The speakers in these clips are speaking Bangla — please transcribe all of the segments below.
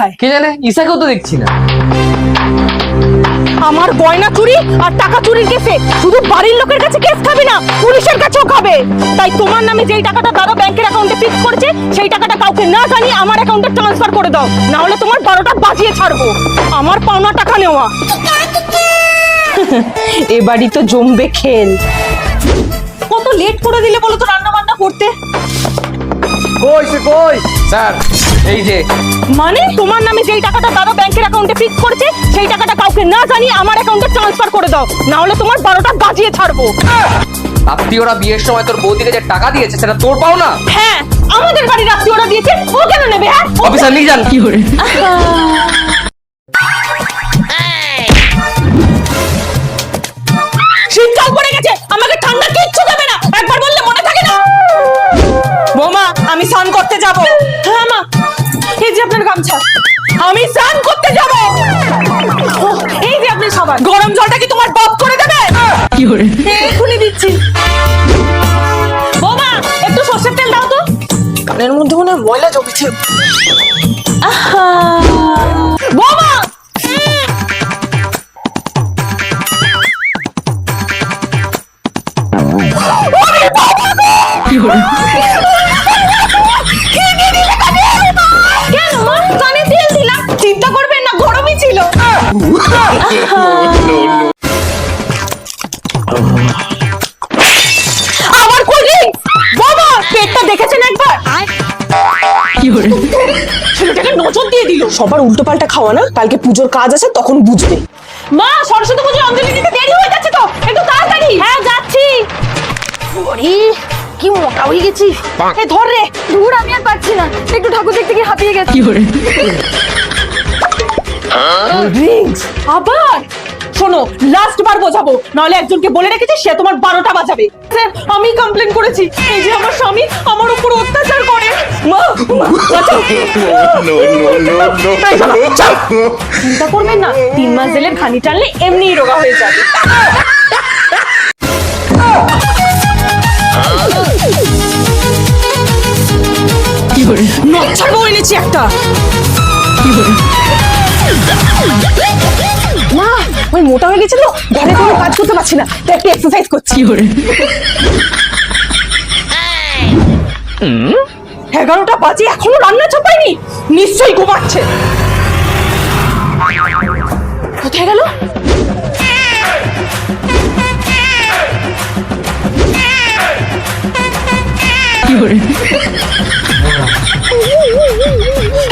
কোথায়? কে জানে, ঈশাকেও তো দেখছি না। আমার গয়না চুরি আর টাকা চুরির কেসে শুধু বাড়ির লোকের কাছে কেস খাবে না, পুলিশের কাছেও খাবে। তাই তোমার নামে যেই টাকাটা দাদা ব্যাংকের অ্যাকাউন্টে ফিক্স করেছে সেই টাকাটা কাউকে না জানিয়ে আমার অ্যাকাউন্টে ট্রান্সফার করে দাও, না হলে তোমার 12টা বাজিয়ে ছাড়বো। আমার পাওনা টাকা নেওয়া। এবারই তো জমবে খেল। কত লেট করে দিলে বলো তো রান্না বান্না করতে। কই স্যার, এই যে। মানে তোমার নামে যেই টাকাটা দাদা ব্যাংকের অ্যাকাউন্টে ফিক্স করেছে সেই টাকাটা কাউকে না জানিয়ে আমার অ্যাকাউন্টে ট্রান্সফার করে দাও, না হলে তোমার 12টা বাজিয়ে ছাড়বো। আত্মীয়রা বিয়ের সময় তোর বৌদিকে যে টাকা দিয়েছে সেটা তোর পাও না? হ্যাঁ, আমাদের বাড়ির আত্মীয়রা দিয়েছে, ও কেন নেবে? হ্যাঁ, অফিসার নিয়ে যান। কি করে? শীতকাল পড়ে গেছে, আমাকে ঠান্ডা কিচ্ছু দেবে না, একবার বললে মনে থাকে না? বৌমা, আমি স্নান করতে যাব। হ্যাঁ মা, এই যে আপনার গামছা। আমি স্নান করতে যাব। এই যে আপনি সাবান। গরম জলটা কি তোমার বাপ করে দেবে? কি করে? এখনই দিচ্ছি। বৌমা, একটু সরষের তেল দাও তো। কানের মধ্যে মনে হয় ময়লা জমেছে। বৌমা, কি করে? কেন মা? কানে তেল দিলাম। চিন্তা করবেন না, গরমই ছিল। আমার কোল্ড ড্রিঙ্কস। বাবা, পেটটা দেখেছেন একবার? কি করে? ছেলেটাকে নজর দিয়ে দিল। সবার উল্টো পাল্টা খাওয়া না, কালকে পুজোর কাজ আছে, তখন বুঝবে। মা, সরস্বতী পুজোর অঞ্জলি দিতে দেরি হয়ে যাচ্ছে তো, একটু তাড়াতাড়ি। হ্যাঁ, যাচ্ছি। ওরে, কি মোটা হয়ে গেছি। এই ধর রে। দূর, আমি আর পারছি না, একটু ঠাকুর দেখতে গিয়ে হাঁপিয়ে গেছি। কি করে? ড্রিঙ্কস আবার? শোনো, লাস্ট বার বোঝাবো, নাহলে একজনকে বলে রেখেছি সে তোমার 12টা বাজাবে। স্যার, আমি কমপ্লেন করেছি, এই যে আমার স্বামী আমার উপর অত্যাচার করে। মা, বাঁচাও। চিন্তা করবেন না, 3 মাস জেলের ঘানি টানলে এমনিই রোগা হয়ে যাবে। কি করে? নচ্ছার বউ এনেছি একটা। কি করে? মা, ওই মোটা হয়ে গেছে তো, ঘরে কোনো কাজ করতে পারছি না, তো একটু এক্সারসাইজ করছি। কি করে? 11টা বাজে এখনো রান্না চাপায়নি, নিশ্চয়ই ঘুমাচ্ছে। কোথায় গেল? কি করে?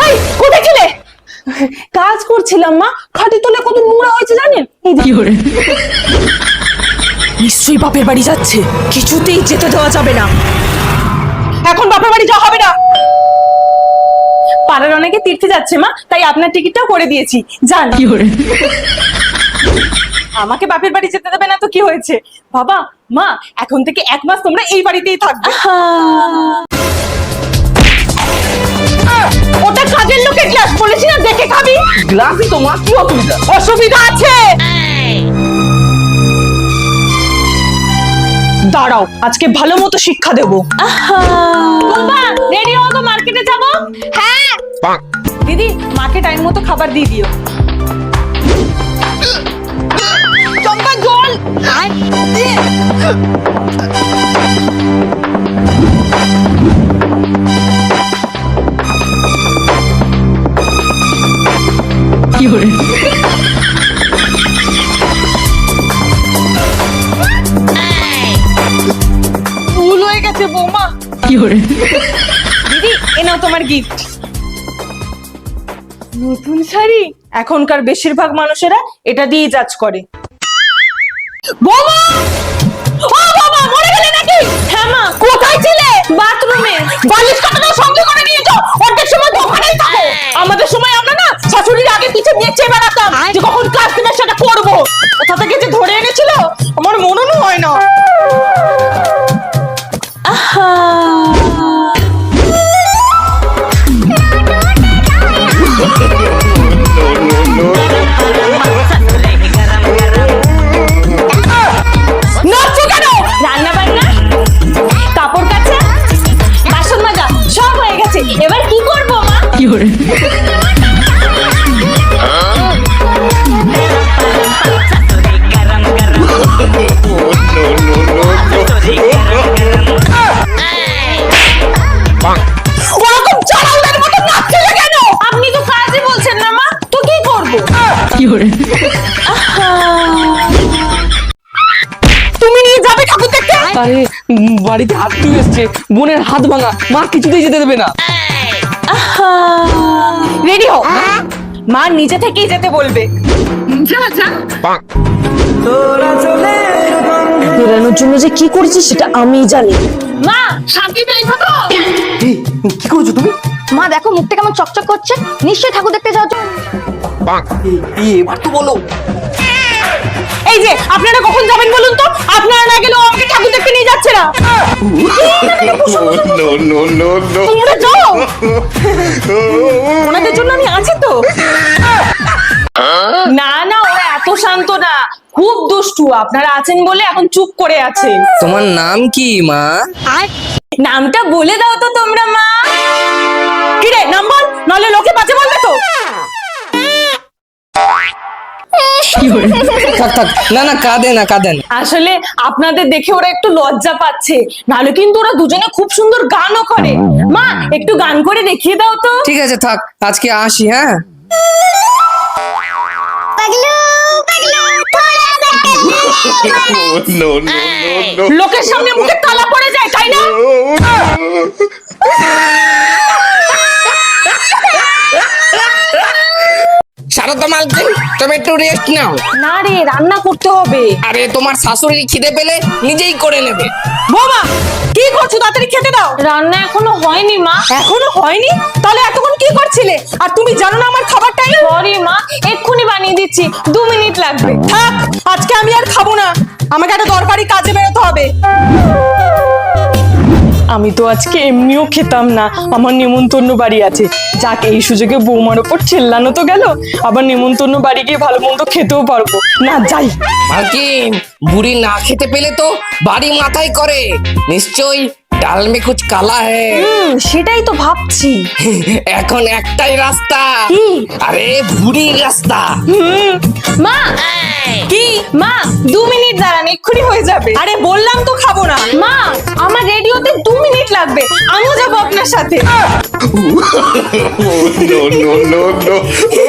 এই, কোথায় ছিলে? কাজ করছিলাম মা, খাটি তোলে কত নোংরা হয়েছে জানেন? এই কি করে? নিশ্চয়ই বাপের বাড়ি যাচ্ছে, কিছুতেই যেতে দেওয়া যাবে না। এখন বাপের বাড়ি যাওয়া হবে না। পাড়ার অনেকে তীর্থে যাচ্ছে মা, তাই আপনার টিকিটটাও করে দিয়েছি, যান। কি করে? আমাকে বাপের বাড়ি যেতে দেবে না তো কি হয়েছে? বাবা মা, এখন থেকে 1 মাস তোমরা এই বাড়িতেই থাকবে। ওটা কাজের লোকের গ্লাস, বলেছি না দেখে খাবি। গ্লাসই তো মা, কি অসুবিধা? অসুবিধা আছে। দাঁড়াও, আজকে ভালো মতো শিক্ষা দেবো। বাবা, রেডি হও তো, মার্কেটে যাব। হ্যাঁ দিদি, মাকে টাইম মতো খাবার দিয়ে দিও। চম্পা, জল। কি করে? ভুল হয়ে গেছে বৌমা। কি করে? দিদি, এ নাও তোমার গিফট। নতুন শাড়ি। এখনকার বেশিরভাগ মানুষেরা এটা দিয়ে জাজ করে। বৌমা! ও বাবা, মরে গেলে নাকি? হ্যাঁ মা। কোথায় ছিলে? বাথরুমে। বালিশ কাটাটা সঙ্গে করে নিয়ে যাও, অর্ধেক সময় তো ওখানেই থাকো। আমাদের সময় আমরা না শাশুড়ির আগে পিছে নেচে বেড়াতাম, যে কখন কাজ দেবে সেটা করবো। কোথা থেকে যে ধরে এনেছিল আমার মনেও হয় না। নাচছো কেন? রান্না বান্না, কাপড় কাচা, বাসন মাজা সব হয়ে গেছে, এবার কি করবো মা? কি করে? তুমি নিয়ে যাবে ঠাকুর দেখতে? আরে বাড়িতে আত্মীয় এসছে, বোনের হাত ভাঙা, মা কিছুতেই যেতে দেবে না। রেডি হও, মা নিজে থেকেই যেতে বলবে। বেরানোর জন্য যে কি করেছিস সেটা আমি জানি। মা শান্তি পেয়েছো তো? কি করছো তুমি? মা দেখো মুখটা কেমন চকচক করছে, নিশ্চয়ই ঠাকুর দেখতে যাওয়ার জন্য। এবার তো বলো। এই যে আপনারা কখন যাবেন বলুন তো? আপনারা না গেলেও আমাকে ঠাকুর দেখতে নিয়ে যাচ্ছে না। তোমরা যাও, ওনাদের জন্য আমি আছি তো। না না, ওরা এত শান্ত না, খুব দুষ্টু। আপনারা আছেন বলে এখন চুপ করে আছে। তোমার নাম কি মা? নামটা বলে দাও তো তোমরা মা। কি রে, নাম বল, নাহলে লোকে বাজে বলবে তো। থাক থাক, না না কাঁদে না কাঁদে না। আসলে আপনাদের দেখে ওরা একটু লজ্জা পাচ্ছে, নাহলে কিন্তু ওরা দুজনে খুব সুন্দর গানও করে। মা একটু গান করে দেখিয়ে দাও তো। ঠিক আছে থাক, আজকে আসি। হ্যাঁ লোকের সামনে মুখে তালা পড়ে যায়, তাই না? শারদা মালকিন, তুমি একটু রেস্ট নাও। না রে, রান্না করতে হবে। আরে তোমার শাশুড়ি খিদে পেলে নিজেই করে নেবে। বৌমা কি করছো, তাড়াতাড়ি খেতে দাও। রান্না এখনো হয়নি মা। এখনো হয়নি? তাহলে এতক্ষণ কি করছিলে? আর তুমি জানো না আমার খাবার টাইম? সরি মা, এক্ষুনি বানিয়ে দিচ্ছি, 2 মিনিট লাগবে। থাক, আজকে আমি আর খাবো না, আমাকে একটা দরকারি কাজে বেরোতে হবে। আমি তো আজকে এমনিও খেতাম না, আমার নেমন্তন্ন বাড়ি আছে। যাক, এই সুযোগে বৌমার ওপর চেল্লানো তো গেল, আবার নেমন্তন্ন বাড়ি গিয়ে ভালো মন্দ খেতেও পারবো। না যাই। মালকিন, বুড়ি না খেতে পেলে তো বাড়ি মাথায় করে। নিশ্চয়ই ডাল মে কুছ কালা হ্যায়। সেটাই তো ভাবছি। এখন একটাই রাস্তা। কি? আরে বুড়ির রাস্তা। মা কি? মা 2 মিনিট দাঁড়ান, এক্ষুনি হয়ে যাবে। আরে বললাম তো খাবো না। মা আমার রেডিওতে 2 মিনিট লাগবে, আমিও যাবো আপনার সাথে। no.